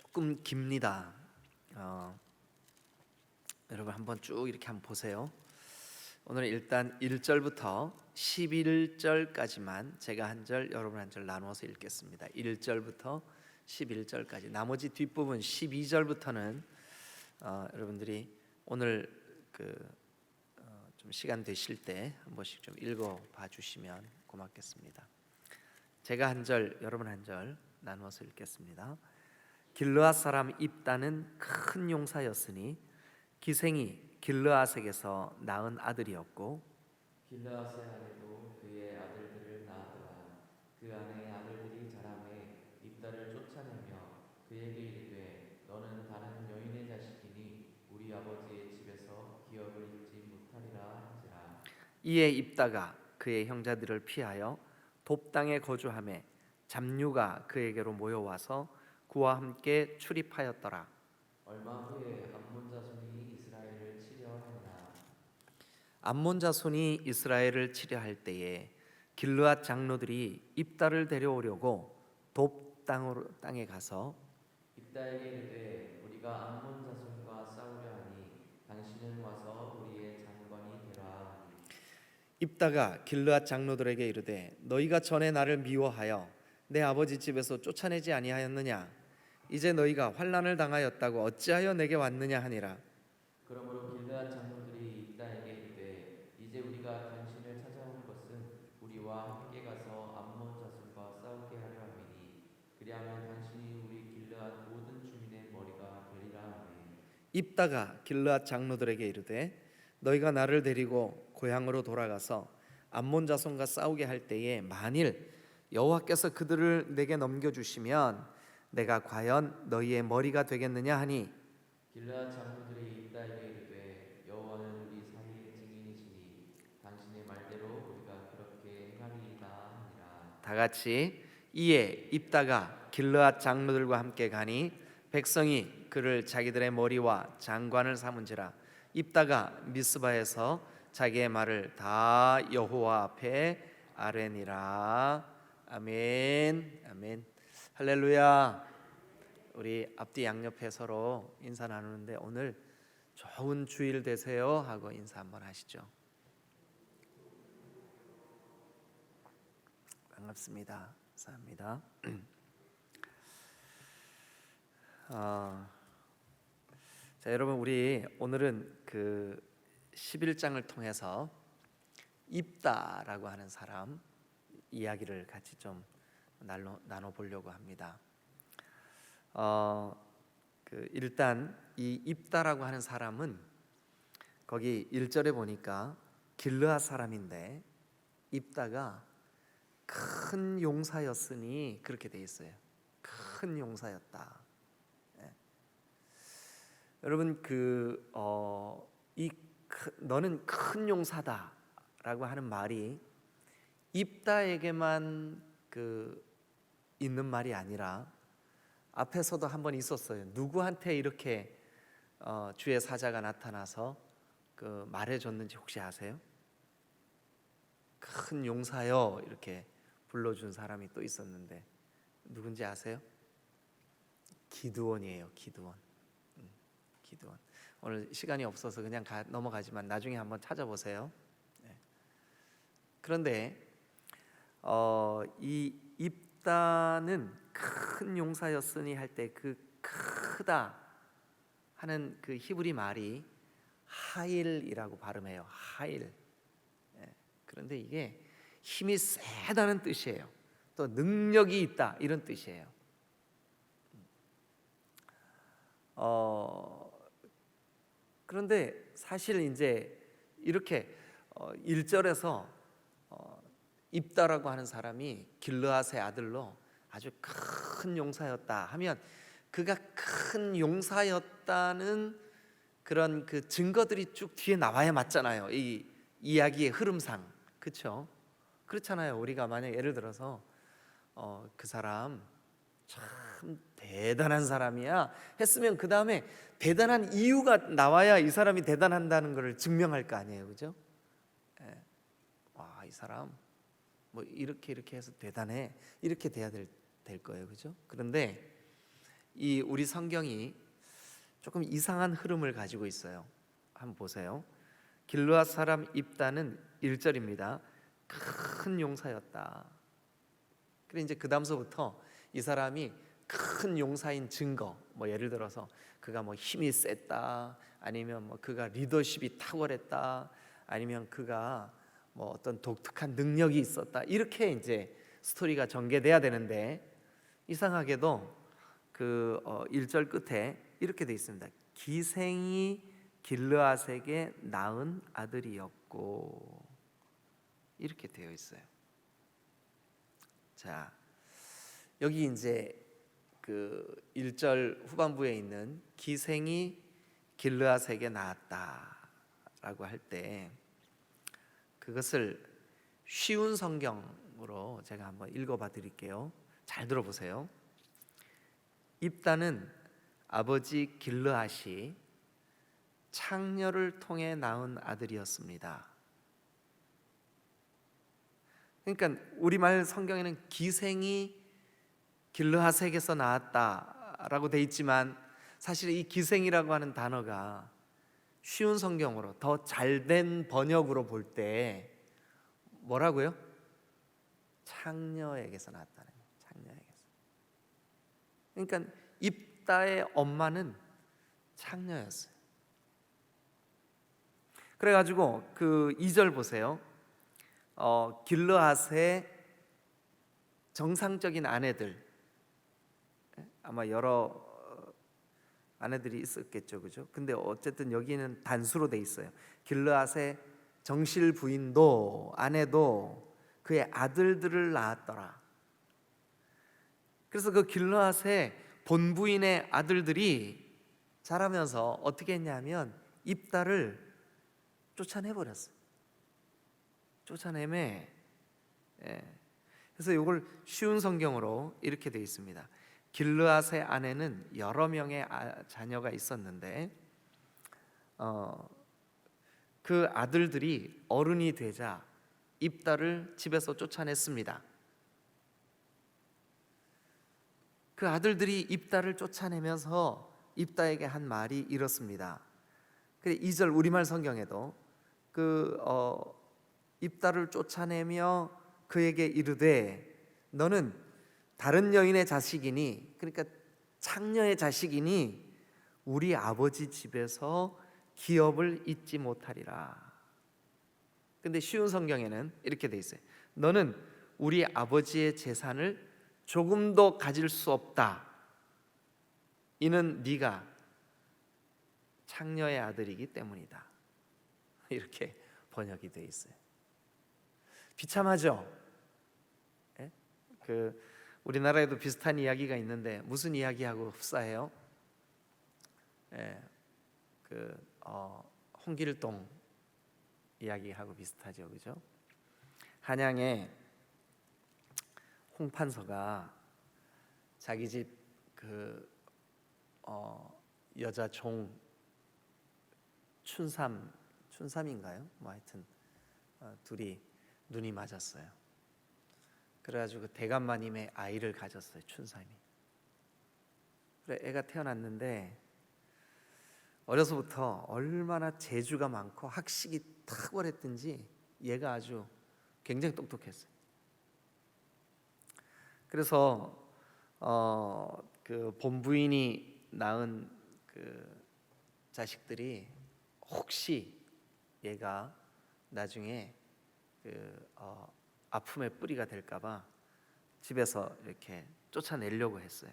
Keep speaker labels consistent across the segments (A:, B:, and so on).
A: 조금 깁니다. 여러분 한번 쭉 이렇게 한번 보세요. 오늘 일단 1절부터 11절까지만 제가 한 절, 여러분 한 절 나누어서 읽겠습니다. 1절부터 11절까지. 나머지 뒷부분 12절부터는 여러분들이 오늘 좀 시간 되실 때 한 번씩 좀 읽어봐 주시면 고맙겠습니다. 제가 한 절, 여러분 한 절 나누어서 읽겠습니다. 길르앗 사람 입다는 큰 용사였으니 기생이 길르앗에게서 낳은 아들이었고
B: 길르앗의 아내도 그의 아들들을 낳았더라. 그 아내의 아들들이 자라매 입다를 쫓아내며 그에게 이르되 너는 다른 여인의 자식이니 우리 아버지의 집에서 기업을 잊지 못하리라 한지라.
A: 이에 입다가 그의 형제들을 피하여 돕당에 거주하매 잡류가 그에게로 모여와서 그와 함께 출입하였더라.
B: 얼마 후에 암몬 자손이 이스라엘을 치려 하니라.
A: 암몬 자손이 이스라엘을 치려할 때에 길르앗 장로들이 입다를 데려오려고 돕 땅에 가서
B: 입다에게 이르되 우리가 암몬 자손과 싸우려 하니 당신은 와서 우리의 장관이 되라 하니.
A: 입다가 길르앗 장로들에게 이르되 너희가 전에 나를 미워하여 내 아버지 집에서 쫓아내지 아니하였느냐? 이제 너희가 환난을 당하였다고 어찌하여 내게 왔느냐 하니라.
B: 그러므로 길르앗 장로들이 입다에게 이르되 이제 우리가 당신을 찾아온 것은 우리와 함께 가서 암몬 자손과 싸우게 하려 함이니 그리하면 당신이 우리 길르앗 모든 주민의 머리가 되리라 하니.
A: 입다가 길르앗 장로들에게 이르되 너희가 나를 데리고 고향으로 돌아가서 암몬 자손과 싸우게 할 때에 만일 여호와께서 그들을 내게 넘겨주시면 내가 과연 너희의 머리가 되겠느냐 하니.
B: 길르앗 장로들이 입다에게 이르되 여호와는 우리 사이의 증인이시니 당신의 말대로 우리가 그렇게 행하리이다 하니라.
A: 다 같이 이에 입다가 길르앗 장로들과 함께 가니 백성이 그를 자기들의 머리와 장관을 삼은지라. 입다가 미스바에서 자기의 말을 다 여호와 앞에 아뢰니라. 아멘. 아멘. 할렐루야. 우리 앞뒤 양옆에 서로 인사 나누는데 오늘 좋은 주일 되세요 하고 인사 한번 하시죠. 반갑습니다. 감사합니다. 자, 여러분 우리 오늘은 그 11장을 통해서 입다라고 하는 사람 이야기를 같이 좀 나눠 보려고 합니다. 일단 이 입다라고 하는 사람은 거기 1절에 보니까 길르앗 사람인데 입다가 큰 용사였으니 그렇게 돼 있어요. 큰 용사였다. 예. 여러분 너는 큰 용사다라고 하는 말이 입다에게만 있는 말이 아니라 앞에서도 한번 있었어요. 누구한테 이렇게 주의 사자가 나타나서 말해줬는지 혹시 아세요? 큰 용사여 이렇게 불러준 사람이 또 있었는데 누군지 아세요? 기드온이에요. 기드온. 기드온. 오늘 시간이 없어서 그냥 넘어가지만 나중에 한번 찾아보세요. 네. 그런데 이 입다는 큰 용사였으니 할 때 그 크다 하는 그 히브리 말이 하일이라고 발음해요. 하일. 예. 그런데 이게 힘이 세다는 뜻이에요. 또 능력이 있다 이런 뜻이에요. 그런데 사실 이제 이렇게 1절에서 입다라고 하는 사람이 길르앗의 아들로 아주 큰 용사였다 하면 그가 큰 용사였다는 그런 그 증거들이 쭉 뒤에 나와야 맞잖아요. 이 이야기의 흐름상. 그렇죠? 그렇잖아요. 우리가 만약 예를 들어서 그 사람 참 대단한 사람이야 했으면 그 다음에 대단한 이유가 나와야 이 사람이 대단한다는 것을 증명할 거 아니에요. 그죠? 예. 와, 이 사람 뭐 이렇게 해서 대단해 이렇게 돼야 될 거예요. 그죠? 그런데 이 우리 성경이 조금 이상한 흐름을 가지고 있어요. 한번 보세요. 길르앗 사람 입다는 1절입니다. 큰 용사였다. 그래 이제 그 다음서부터 이 사람이 큰 용사인 증거, 뭐 예를 들어서 그가 뭐 힘이 셌다, 아니면 뭐 그가 리더십이 탁월했다, 아니면 그가 뭐 어떤 독특한 능력이 있었다, 이렇게 이제 스토리가 전개돼야 되는데 이상하게도 그 1절 끝에 이렇게 돼 있습니다. 기생이 길르앗에게 낳은 아들이었고, 이렇게 되어 있어요. 자, 여기 이제 그 1절 후반부에 있는 기생이 길르앗에게 낳았다라고 할 때 그것을 쉬운 성경으로 제가 한번 읽어봐 드릴게요. 잘 들어보세요. 입다는 아버지 길르앗이 창녀를 통해 낳은 아들이었습니다. 그러니까 우리말 성경에는 기생이 길르앗에게서 나왔다라고 돼 있지만 사실 이 기생이라고 하는 단어가 쉬운 성경으로 더 잘된 번역으로 볼 때 뭐라고요? 창녀에게서 나왔다는 거예요. 창녀에게서. 그러니까 입다의 엄마는 창녀였어요. 그래가지고 그 2절 보세요. 길르앗의 정상적인 아내들, 아마 여러 아내들이 있었겠죠, 그죠? 근데 어쨌든 여기는 단수로 돼 있어요. 길르앗의 정실 부인도 아내도 그의 아들들을 낳았더라. 그래서 그 길르앗의 본부인의 아들들이 자라면서 어떻게 했냐면 입다를 쫓아내 버렸어요. 쫓아내매. 그래서 이걸 쉬운 성경으로 이렇게 되어 있습니다. 길르앗의 아내는 여러 명의 자녀가 있었는데 그 아들들이 어른이 되자 입다를 집에서 쫓아냈습니다. 그 아들들이 입다를 쫓아내면서 입다에게 한 말이 이렇습니다. 2절 우리말 성경에도 입다를 쫓아내며 그에게 이르되 너는 다른 여인의 자식이니, 그러니까 창녀의 자식이니 우리 아버지 집에서 기업을 잊지 못하리라. 근데 쉬운 성경에는 이렇게 돼 있어요. 너는 우리 아버지의 재산을 조금도 가질 수 없다. 이는 네가 창녀의 아들이기 때문이다. 이렇게 번역이 돼 있어요. 비참하죠? 예? 우리나라에도 비슷한 이야기가 있는데 무슨 이야기하고 흡사해요? 예, 홍길동 이야기하고 비슷하죠, 그죠? 한양에 홍판서가 자기 집 여자 종 춘삼인가요? 뭐 하여튼 둘이 눈이 맞았어요. 그래가지고 대감마님의 아이를 가졌어요, 춘삼이. 그래 애가 태어났는데 어려서부터 얼마나 재주가 많고 학식이 탁월했든지 얘가 아주 굉장히 똑똑했어요. 그래서 그 본부인이 낳은 그 자식들이 혹시 얘가 나중에 아픔의 뿌리가 될까봐 집에서 이렇게 쫓아내려고 했어요.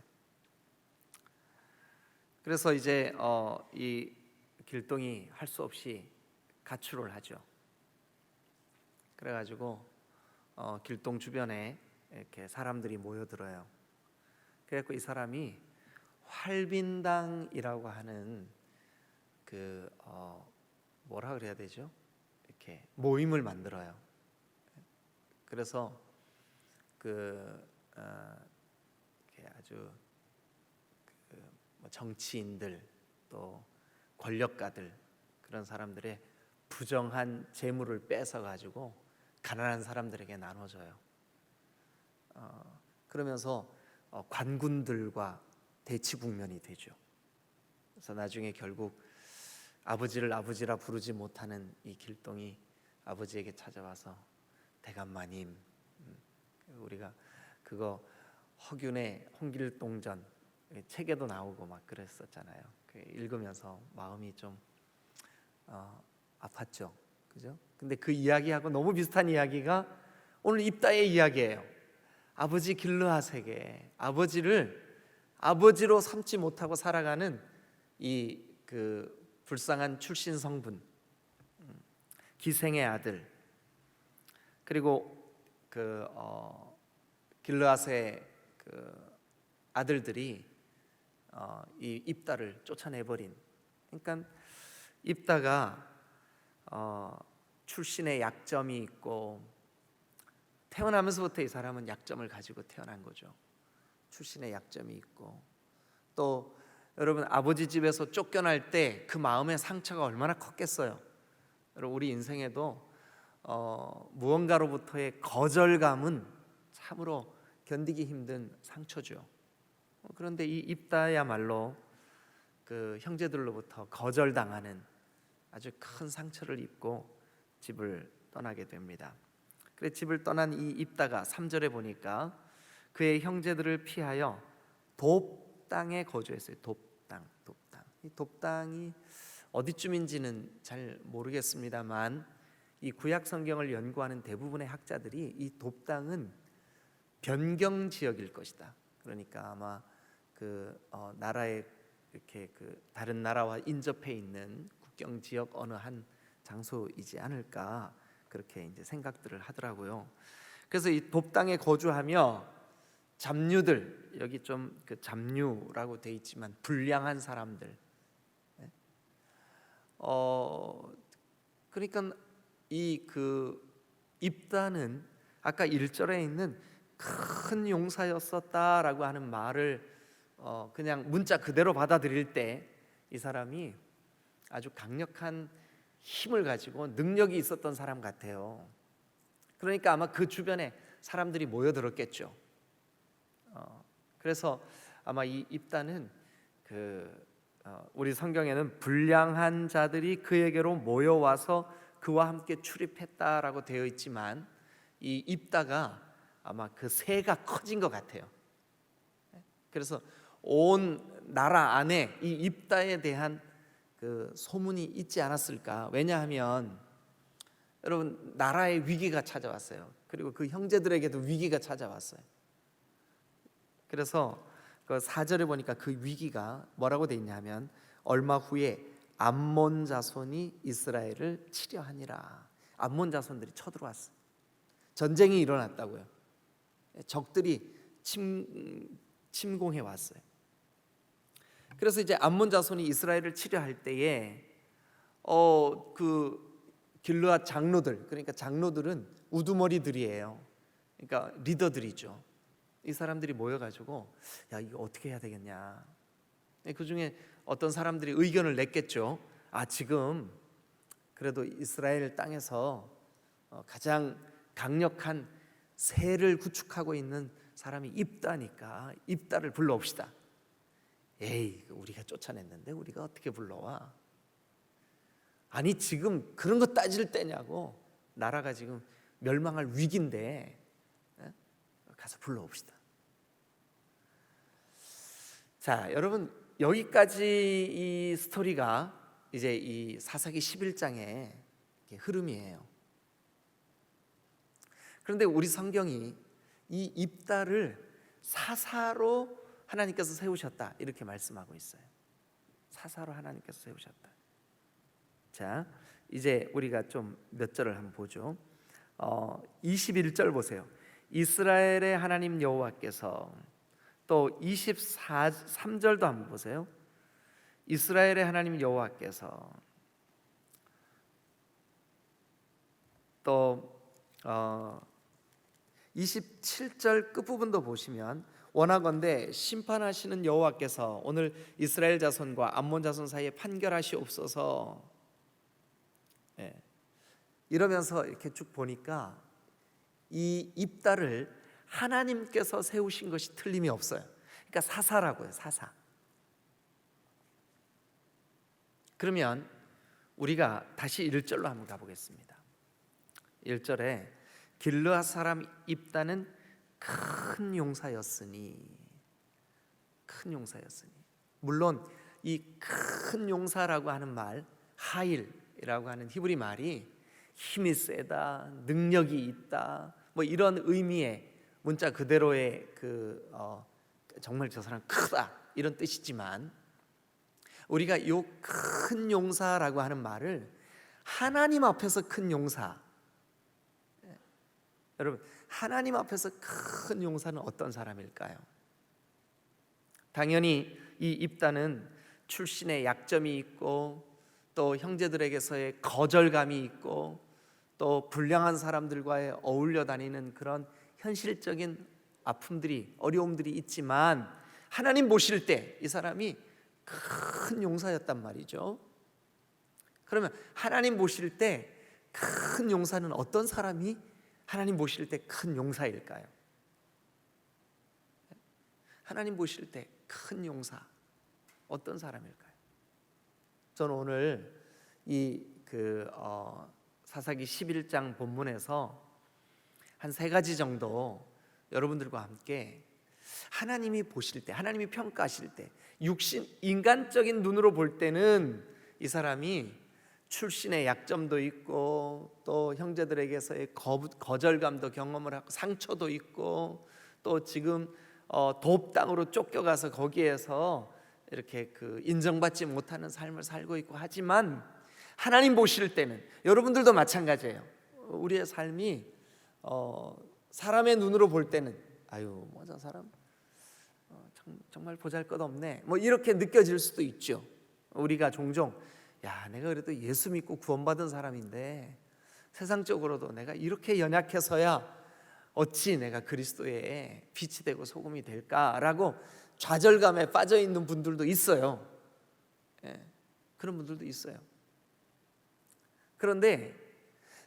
A: 그래서 이제 이 길동이 할 수 없이 가출을 하죠. 그래가지고 길동 주변에 이렇게 사람들이 모여들어요. 그래서 이 사람이 활빈당이라고 하는 뭐라 그래야 되죠? 이렇게 모임을 만들어요. 그래서 이렇게 아주 뭐 정치인들 또 권력가들 그런 사람들의 부정한 재물을 뺏어 가지고 가난한 사람들에게 나눠줘요. 그러면서 관군들과 대치 국면이 되죠. 그래서 나중에 결국 아버지를 아버지라 부르지 못하는 이 길동이 아버지에게 찾아와서 대감마님, 우리가 그거 허균의 홍길동전 책에도 나오고 막 그랬었잖아요. 읽으면서 마음이 좀 아팠죠, 그죠? 근데 그 이야기하고 너무 비슷한 이야기가 오늘 입다의 이야기예요. 아버지 길르앗에게 아버지를 아버지로 삼지 못하고 살아가는 이 그 불쌍한 출신 성분, 기생의 아들, 그리고 그 길르앗의 그 아들들이 이 입다를 쫓아내버린. 그러니까 입다가 출신의 약점이 있고, 태어나면서부터 이 사람은 약점을 가지고 태어난 거죠. 출신의 약점이 있고, 또 여러분 아버지 집에서 쫓겨날 때 그 마음의 상처가 얼마나 컸겠어요. 여러분 우리 인생에도 무언가로부터의 거절감은 참으로 견디기 힘든 상처죠. 그런데 이 입다야말로 그 형제들로부터 거절당하는 아주 큰 상처를 입고 집을 떠나게 됩니다. 그래 집을 떠난 이 입다가 3절에 보니까 그의 형제들을 피하여 돕땅에 거주했어요. 돕땅. 이 돕땅이 어디쯤인지는 잘 모르겠습니다만 이 구약 성경을 연구하는 대부분의 학자들이 이 돕땅은 변경 지역일 것이다. 그러니까 아마 그 나라의 이렇게 그 다른 나라와 인접해 있는 국경 지역 어느 한 장소이지 않을까, 그렇게 이제 생각들을 하더라고요. 그래서 이 돕땅에 거주하며 잡류들, 여기 좀 그 잡류라고 돼 있지만 불량한 사람들, 그러니까 이 그 입다는 아까 1절에 있는 큰 용사였었다라고 하는 말을 그냥 문자 그대로 받아들일 때 이 사람이 아주 강력한 힘을 가지고 능력이 있었던 사람 같아요. 그러니까 아마 그 주변에 사람들이 모여들었겠죠. 그래서 아마 이 입다는 우리 성경에는 불량한 자들이 그에게로 모여와서 그와 함께 출입했다라고 되어 있지만 이 입다가 아마 그 세가 커진 것 같아요. 그래서 온 나라 안에 이 입다에 대한 그 소문이 있지 않았을까. 왜냐하면 여러분 나라에 위기가 찾아왔어요. 그리고 그 형제들에게도 위기가 찾아왔어요. 그래서 그 4절에 보니까 그 위기가 뭐라고 돼 있냐면 얼마 후에 암몬 자손이 이스라엘을 치려 하니라. 암몬 자손들이 쳐들어왔어요. 전쟁이 일어났다고요. 적들이 침공해 왔어요. 그래서 이제 암몬 자손이 이스라엘을 치려 할 때에 그 길르앗 장로들, 그러니까 장로들은 우두머리들이에요. 그러니까 리더들이죠. 이 사람들이 모여가지고 야 이거 어떻게 해야 되겠냐. 그 중에 어떤 사람들이 의견을 냈겠죠. 지금 그래도 이스라엘 땅에서 가장 강력한 세를 구축하고 있는 사람이 입다니까 입다를 불러옵시다. 에이 우리가 쫓아냈는데 우리가 어떻게 불러와. 아니 지금 그런 거 따질 때냐고. 나라가 지금 멸망할 위기인데 가서 불러옵시다. 자 여러분 여기까지 이 스토리가 이제 이 사사기 11장의 흐름이에요. 그런데 우리 성경이 이 입다를 사사로 하나님께서 세우셨다 이렇게 말씀하고 있어요. 사사로 하나님께서 세우셨다. 자 이제 우리가 좀 몇 절을 한번 보죠. 21절 보세요. 이스라엘의 하나님 여호와께서, 또 23절도 한번 보세요. 이스라엘의 하나님 여호와께서, 또 27절 끝부분도 보시면 원하건대 심판하시는 여호와께서 오늘 이스라엘 자손과 암몬 자손 사이에 판결하시옵소서. 이러면서 이렇게 쭉 보니까 이 입다를 하나님께서 세우신 것이 틀림이 없어요. 그러니까 사사라고요. 사사. 그러면 우리가 다시 1절로 한번 가보겠습니다. 1절에 길르앗 사람 입다는 큰 용사였으니, 큰 용사였으니. 물론 이 큰 용사라고 하는 말, 하일이라고 하는 히브리 말이 힘이 세다, 능력이 있다, 뭐 이런 의미의 문자 그대로의 정말 저 사람 크다 이런 뜻이지만, 우리가 이 큰 용사라고 하는 말을 하나님 앞에서 큰 용사, 여러분 하나님 앞에서 큰 용사는 어떤 사람일까요? 당연히 이 입다는 출신의 약점이 있고, 또 형제들에게서의 거절감이 있고, 또 불량한 사람들과의 어울려 다니는 그런 현실적인 아픔들이, 어려움들이 있지만, 하나님 보실 때 이 사람이 큰 용사였단 말이죠. 그러면 하나님 보실 때 큰 용사는 어떤 사람이 하나님 보실 때 큰 용사일까요? 하나님 보실 때 큰 용사 어떤 사람일까요? 저는 오늘 사사기 11장 본문에서 한 3가지 정도 여러분들과 함께 하나님이 보실 때, 하나님이 평가하실 때, 인간적인 눈으로 볼 때는 이 사람이 출신의 약점도 있고, 또 형제들에게서의 거절감도 경험을 하고, 상처도 있고, 또 지금 도읍 땅으로 쫓겨가서 거기에서 이렇게 인정받지 못하는 삶을 살고 있고, 하지만 하나님 보실 때는, 여러분들도 마찬가지예요. 우리의 삶이 사람의 눈으로 볼 때는 아유 뭐 저 사람 정말 보잘것없네, 뭐 이렇게 느껴질 수도 있죠. 우리가 종종 야 내가 그래도 예수 믿고 구원받은 사람인데 세상적으로도 내가 이렇게 연약해서야 어찌 내가 그리스도의 빛이 되고 소금이 될까라고 좌절감에 빠져 있는 분들도 있어요. 그런 분들도 있어요. 그런데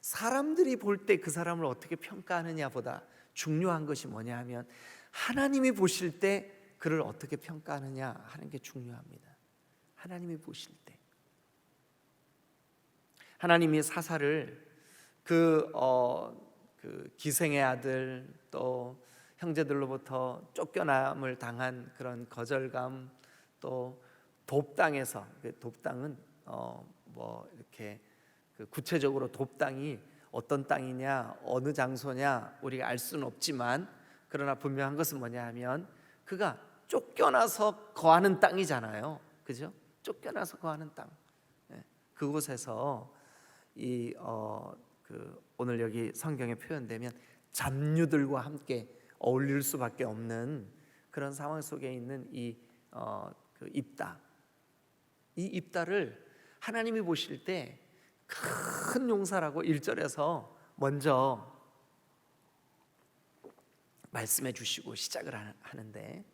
A: 사람들이 볼 때 그 사람을 어떻게 평가하느냐보다 중요한 것이 뭐냐 하면, 하나님이 보실 때 그를 어떻게 평가하느냐 하는 게 중요합니다. 하나님이 보실 때, 하나님이 사사를 그 기생의 아들, 또 형제들로부터 쫓겨남을 당한 그런 거절감, 또 돕당에서, 돕당은 뭐 이렇게 구체적으로 돕당이 어떤 땅이냐, 어느 장소냐 우리가 알 수는 없지만, 그러나 분명한 것은 뭐냐 하면 그가 쫓겨나서 거하는 땅이잖아요. 그죠? 쫓겨나서 거하는 땅. 그곳에서 오늘 여기 성경에 표현되면 잡류들과 함께 어울릴 수밖에 없는 그런 상황 속에 있는 입다. 이 입다를 하나님이 보실 때 큰 용사라고 1절에서 먼저 말씀해 주시고 시작을 하는데,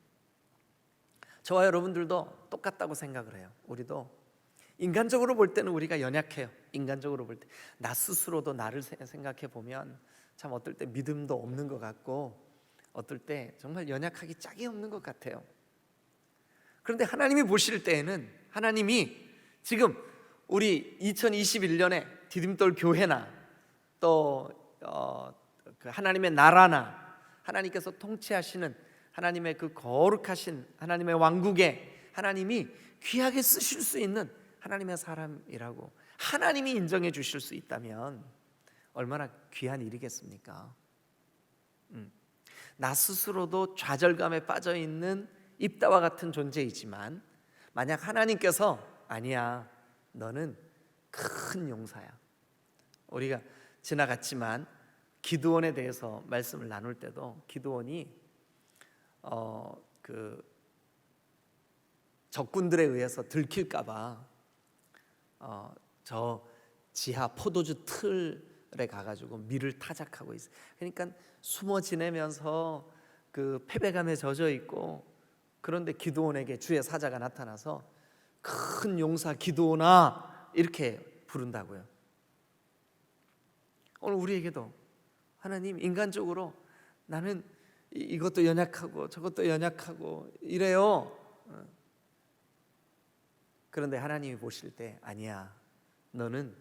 A: 저와 여러분들도 똑같다고 생각을 해요. 우리도 인간적으로 볼 때는 우리가 연약해요. 인간적으로 볼 때 나 스스로도 나를 생각해 보면 참 어떨 때 믿음도 없는 것 같고, 어떨 때 정말 연약하기 짝이 없는 것 같아요. 그런데 하나님이 보실 때에는, 하나님이 지금 우리 2021년에 디딤돌 교회나 또 하나님의 나라나 하나님께서 통치하시는 하나님의 그 거룩하신 하나님의 왕국에 하나님이 귀하게 쓰실 수 있는 하나님의 사람이라고 하나님이 인정해 주실 수 있다면 얼마나 귀한 일이겠습니까? 나 스스로도 좌절감에 빠져 있는 입다와 같은 존재이지만, 만약 하나님께서 아니야 너는 큰 용사야. 우리가 지나갔지만 기드온에 대해서 말씀을 나눌 때도, 기드온이 적군들에 의해서 들킬까봐 저 지하 포도주 틀에 가가지고 밀을 타작하고 있어요. 그러니까 숨어 지내면서 그 패배감에 젖어 있고, 그런데 기드온에게 주의 사자가 나타나서 큰 용사 기드온아 이렇게 부른다고요. 오늘 우리에게도 하나님 인간적으로 나는 이것도 연약하고 저것도 연약하고 이래요. 그런데 하나님이 보실 때 아니야, 너는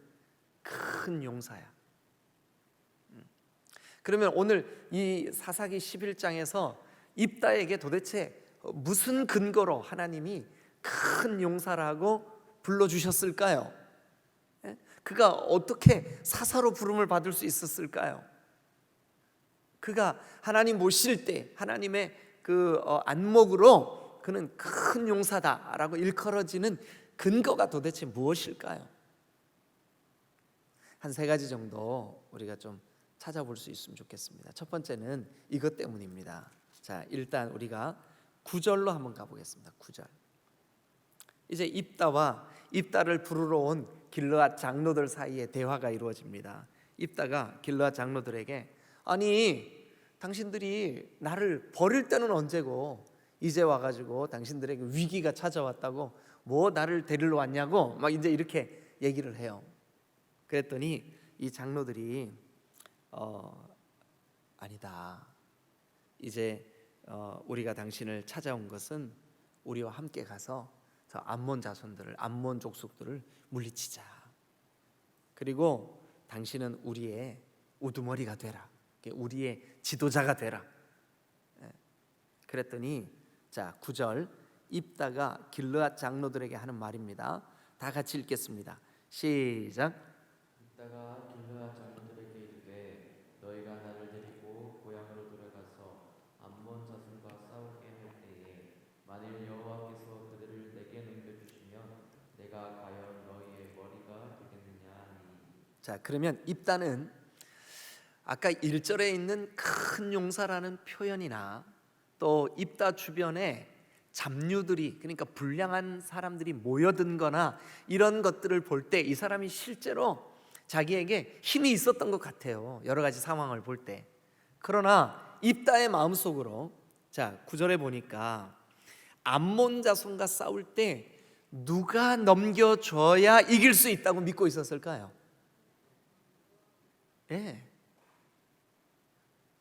A: 큰 용사야. 그러면 오늘 이 사사기 11장에서 입다에게 도대체 무슨 근거로 하나님이 큰 용사라고 불러주셨을까요? 그가 어떻게 사사로 부름을 받을 수 있었을까요? 그가 하나님 모실 때 하나님의 그 안목으로 그는 큰 용사다라고 일컬어지는 근거가 도대체 무엇일까요? 한 세 가지 정도 우리가 좀 찾아볼 수 있으면 좋겠습니다. 첫 번째는 이것 때문입니다. 자, 일단 우리가 9절로 한번 가보겠습니다. 9절. 이제 입다와 입다를 부르러 온 길르앗 장로들 사이에 대화가 이루어집니다. 입다가 길르앗 장로들에게 아니, 당신들이 나를 버릴 때는 언제고 이제 와가지고 당신들에게 위기가 찾아왔다고 뭐 나를 데리러 왔냐고 막 이제 이렇게 얘기를 해요. 그랬더니 이 장로들이 아니다. 이제 우리가 당신을 찾아온 것은 우리와 함께 가서 저 암몬 자손들을, 암몬 족속들을 물리치자. 그리고 당신은 우리의 우두머리가 되라. 우리의 지도자가 되라. 그랬더니 자 9절 입다가 길르앗 장로들에게 하는 말입니다. 다 같이 읽겠습니다. 시작.
B: 입다가 길르앗 장로들에게 이르되 너희가 나를 데리고 고향으로 돌아가서 암몬 자손과 싸우게 할 때에 만일 여호와께서 그들을 내게 넘겨주시면 내가 과연 너희의 머리가 되겠느냐 하니.
A: 자, 그러면 입다는 아까 1절에 있는 큰 용사라는 표현이나 또 입다 주변에 잡류들이, 그러니까 불량한 사람들이 모여든 거나 이런 것들을 볼 때 이 사람이 실제로 자기에게 힘이 있었던 것 같아요. 여러 가지 상황을 볼 때. 그러나 입다의 마음속으로 자 9절에 보니까 암몬 자손과 싸울 때 누가 넘겨줘야 이길 수 있다고 믿고 있었을까요? 예.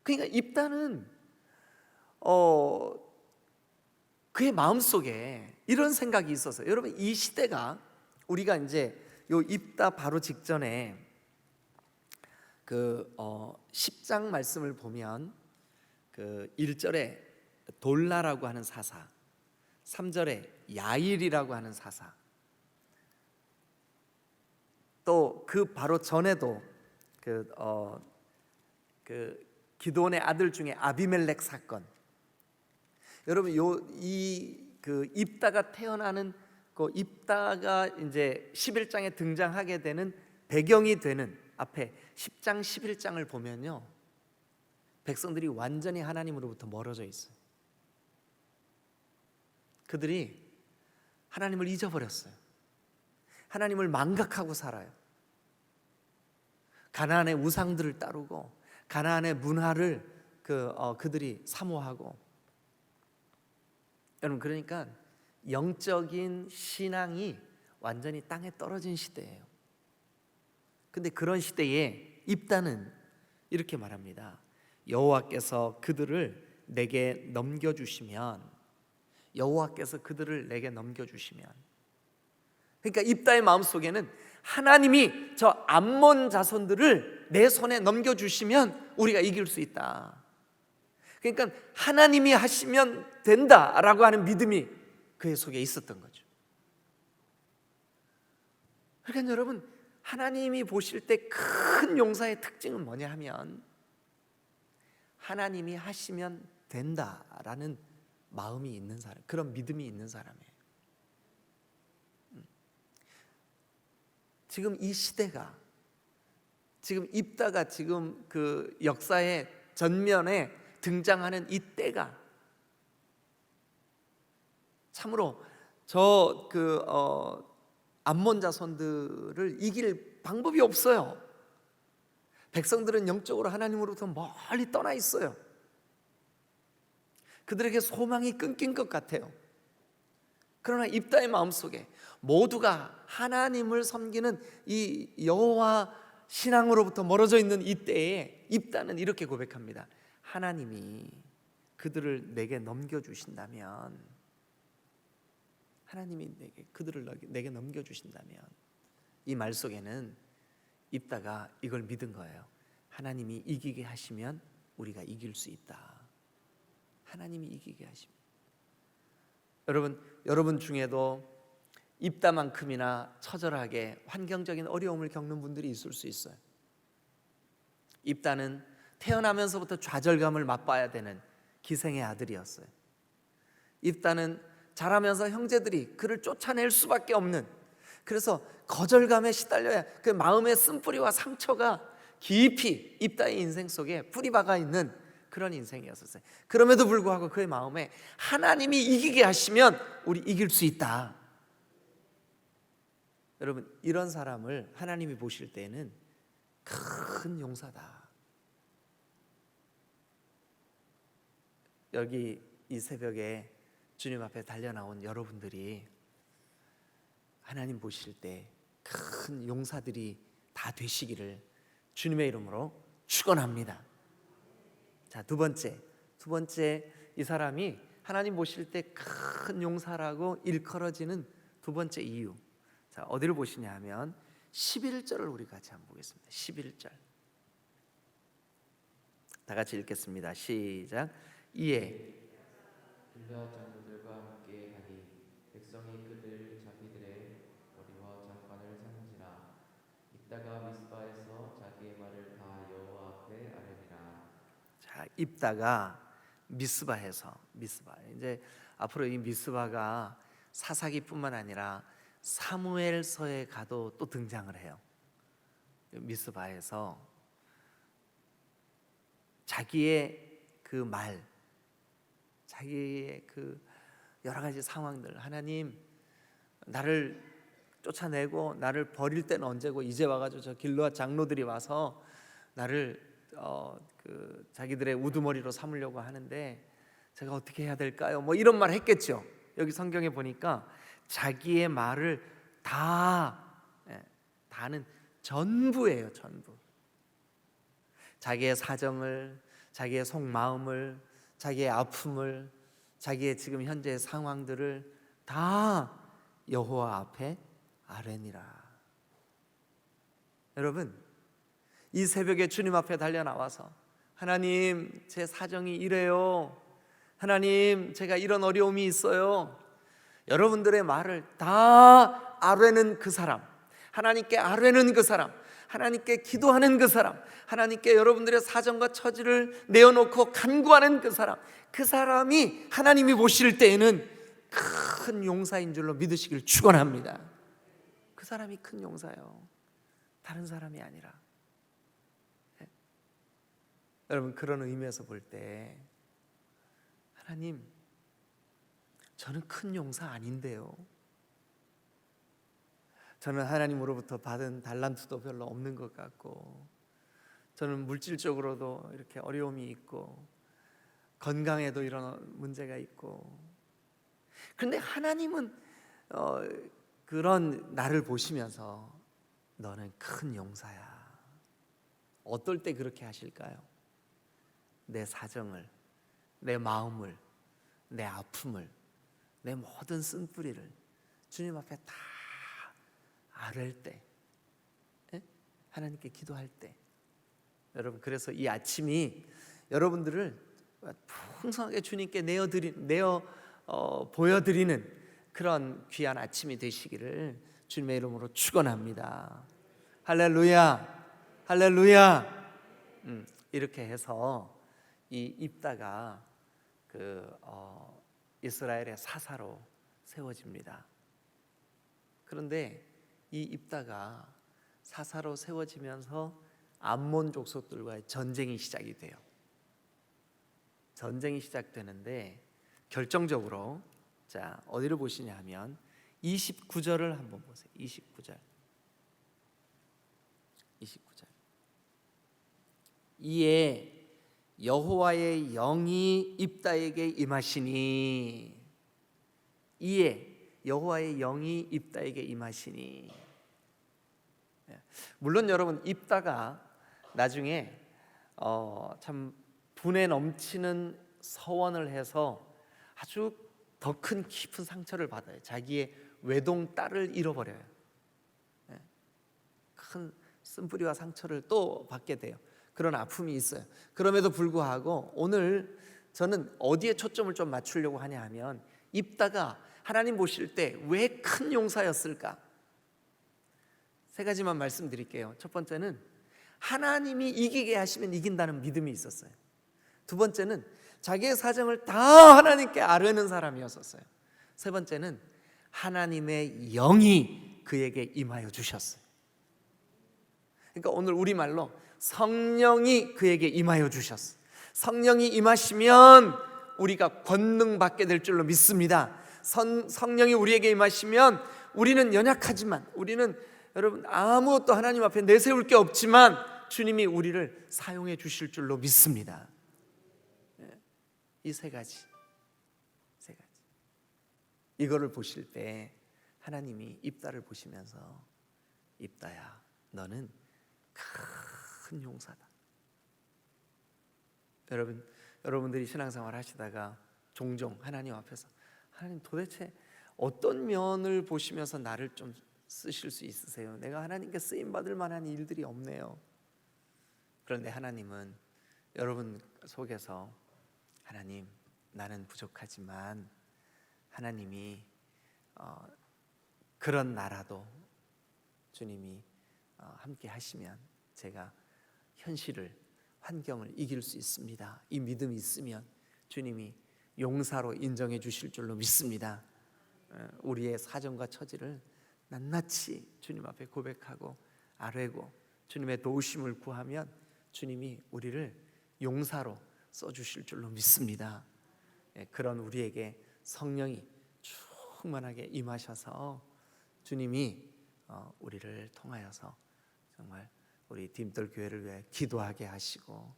A: 그러니까 입다는 그의 마음속에 이런 생각이 있어서, 여러분 이 시대가 우리가 이제 요 입다 바로 직전에 그 10장 말씀을 보면 그 1절에 돌라라고 하는 사사, 3절에 야일이라고 하는 사사, 또 그 바로 전에도 그 기드온의 아들 중에 아비멜렉 사건. 여러분 그 입다가 태어나는 그 입다가 이제 11장에 등장하게 되는 배경이 되는 앞에 10장 11장을 보면요, 백성들이 완전히 하나님으로부터 멀어져 있어요. 그들이 하나님을 잊어버렸어요. 하나님을 망각하고 살아요. 가나안의 우상들을 따르고 가나안의 문화를 그들이 사모하고. 여러분 그러니까 영적인 신앙이 완전히 땅에 떨어진 시대예요. 근데 그런 시대에 입다는 이렇게 말합니다. 여호와께서 그들을 내게 넘겨주시면, 여호와께서 그들을 내게 넘겨주시면. 그러니까 입다의 마음속에는 하나님이 저 암몬 자손들을 내 손에 넘겨주시면 우리가 이길 수 있다. 그러니까 하나님이 하시면 된다라고 하는 믿음이 그의 속에 있었던 거죠. 그러니까 여러분, 하나님이 보실 때 큰 용사의 특징은 뭐냐 하면 하나님이 하시면 된다라는 마음이 있는 사람, 그런 믿음이 있는 사람이에요. 지금 이 시대가, 지금 입다가 지금 그 역사의 전면에 등장하는 이 때가 참으로 저 암몬 자손들을 이길 방법이 없어요. 백성들은 영적으로 하나님으로부터 멀리 떠나 있어요. 그들에게 소망이 끊긴 것 같아요. 그러나 입다의 마음속에 모두가 하나님을 섬기는 이 여호와 신앙으로부터 멀어져 있는 이 때에 입다는 이렇게 고백합니다. 하나님이 그들을 내게 넘겨주신다면, 하나님이 그들을 내게 넘겨주신다면, 이 말 속에는 입다가 이걸 믿은 거예요. 하나님이 이기게 하시면 우리가 이길 수 있다. 하나님이 이기게 하시면. 여러분 중에도 입다만큼이나 처절하게 환경적인 어려움을 겪는 분들이 있을 수 있어요. 입다는 태어나면서부터 좌절감을 맛봐야 되는 기생의 아들이었어요. 입다는 자라면서 형제들이 그를 쫓아낼 수밖에 없는, 그래서 거절감에 시달려야 그 마음의 쓴뿌리와 상처가 깊이 입다의 인생 속에 뿌리박아 있는 그런 인생이었어요. 그럼에도 불구하고 그의 마음에 하나님이 이기게 하시면 우리 이길 수 있다. 여러분, 이런 사람을 하나님이 보실 때는 큰 용사다. 여기 이 새벽에 주님 앞에 달려나온 여러분들이 하나님 보실 때 큰 용사들이 다 되시기를 주님의 이름으로 축원합니다. 자, 두 번째 이 사람이 하나님 보실 때 큰 용사라고 일컬어지는 두 번째 이유. 자, 어디를 보시냐 하면 11절을 우리 같이 한번 보겠습니다. 11절. 다 같이 읽겠습니다. 시작. 이에
B: 길르앗 장로들과 함께 가니 백성이 그들 자기들의 머리와 장관을 상지라. 입다가 미스바에서 자기의 말을 다 여호와 앞에 아뢰니라.
A: 자, 입다가 미스바에서, 미스바, 이제 앞으로 이 미스바가 사사기뿐만 아니라 사무엘서에 가도 또 등장을 해요. 미스바에서 자기의 그 말, 자기의 그 여러 가지 상황들, 하나님 나를 쫓아내고 나를 버릴 때는 언제고, 이제 와가지고 저 길르앗 장로들이 와서 나를 자기들의 우두머리로 삼으려고 하는데 제가 어떻게 해야 될까요? 뭐 이런 말 했겠죠. 여기 성경에 보니까 자기의 말을 다는 전부예요. 전부. 자기의 사정을, 자기의 속마음을, 자기의 아픔을, 자기의 지금 현재의 상황들을 다 여호와 앞에 아뢰니라. 여러분, 이 새벽에 주님 앞에 달려 나와서 하나님, 제 사정이 이래요. 하나님, 제가 이런 어려움이 있어요. 여러분들의 말을 다 아뢰는 그 사람, 하나님께 아뢰는 그 사람, 하나님께 기도하는 그 사람, 하나님께 여러분들의 사정과 처지를 내어놓고 간구하는 그 사람, 그 사람이 하나님이 보실 때에는 큰 용사인 줄로 믿으시길 축원합니다. 그 사람이 큰 용사요, 다른 사람이 아니라. 네? 여러분, 그런 의미에서 볼 때 하나님, 저는 큰 용사 아닌데요. 저는 하나님으로부터 받은 달란트도 별로 없는 것 같고, 저는 물질적으로도 이렇게 어려움이 있고, 건강에도 이런 문제가 있고, 그런데 하나님은 그런 나를 보시면서 너는 큰 용사야. 어떨 때 그렇게 하실까요? 내 사정을, 내 마음을, 내 아픔을, 내 모든 쓴뿌리를 주님 앞에 다 아뢰을 때, 하나님께 기도할 때. 여러분, 그래서 이 아침이 여러분들을 풍성하게 주님께 보여드리는 그런 귀한 아침이 되시기를 주님의 이름으로 축원합니다. 할렐루야, 할렐루야. 이렇게 해서 이 입다가 이스라엘의 사사로 세워집니다. 그런데 이 입다가 사사로 세워지면서 암몬 족속들과의 전쟁이 시작이 돼요. 전쟁이 시작되는데 결정적으로, 자, 어디를 보시냐 하면 29절을 한번 보세요. 29절. 이에 여호와의 영이 입다에게 임하시니, 이에 여호와의 영이 입다에게 임하시니. 물론 여러분, 입다가 나중에 참 분에 넘치는 서원을 해서 아주 더 큰 깊은 상처를 받아요. 자기의 외동 딸을 잃어버려요. 큰 쓴뿌리와 상처를 또 받게 돼요. 그런 아픔이 있어요. 그럼에도 불구하고 오늘 저는 어디에 초점을 좀 맞추려고 하냐 하면, 입다가 하나님 보실 때 왜 큰 용사였을까? 세 가지만 말씀드릴게요. 첫 번째는 하나님이 이기게 하시면 이긴다는 믿음이 있었어요. 두 번째는 자기의 사정을 다 하나님께 아뢰는 사람이었었어요. 세 번째는 하나님의 영이 그에게 임하여 주셨어요. 그러니까 오늘 우리말로 성령이 그에게 임하여 주셨어요. 성령이 임하시면 우리가 권능 받게 될 줄로 믿습니다. 성령이 우리에게 임하시면 우리는 연약하지만, 우리는 여러분 아무것도 하나님 앞에 내세울 게 없지만 주님이 우리를 사용해 주실 줄로 믿습니다. 이 세 가지 이거를 보실 때 하나님이 입다를 보시면서, 입다야 너는 큰 용사다. 여러분들이 신앙생활 하시다가 종종 하나님 앞에서, 하나님 도대체 어떤 면을 보시면서 나를 좀 쓰실 수 있으세요? 내가 하나님께 쓰임받을 만한 일들이 없네요. 그런데 하나님은 여러분 속에서, 하나님 나는 부족하지만 하나님이 그런 나라도 주님이 함께 하시면 제가 현실을, 환경을 이길 수 있습니다. 이 믿음이 있으면 주님이 용사로 인정해 주실 줄로 믿습니다. 우리의 사정과 처지를 낱낱이 주님 앞에 고백하고 아뢰고 주님의 도우심을 구하면 주님이 우리를 용사로 써주실 줄로 믿습니다. 그런 우리에게 성령이 충만하게 임하셔서 주님이 우리를 통하여서 정말 우리 디딤돌 교회를 위해 기도하게 하시고,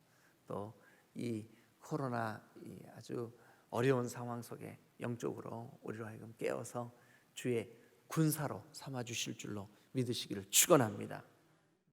A: 또 이 코로나 이 아주 어려운 상황 속에 영적으로 우리로 하여금 깨어서 주의 군사로 삼아 주실 줄로 믿으시기를 축원합니다.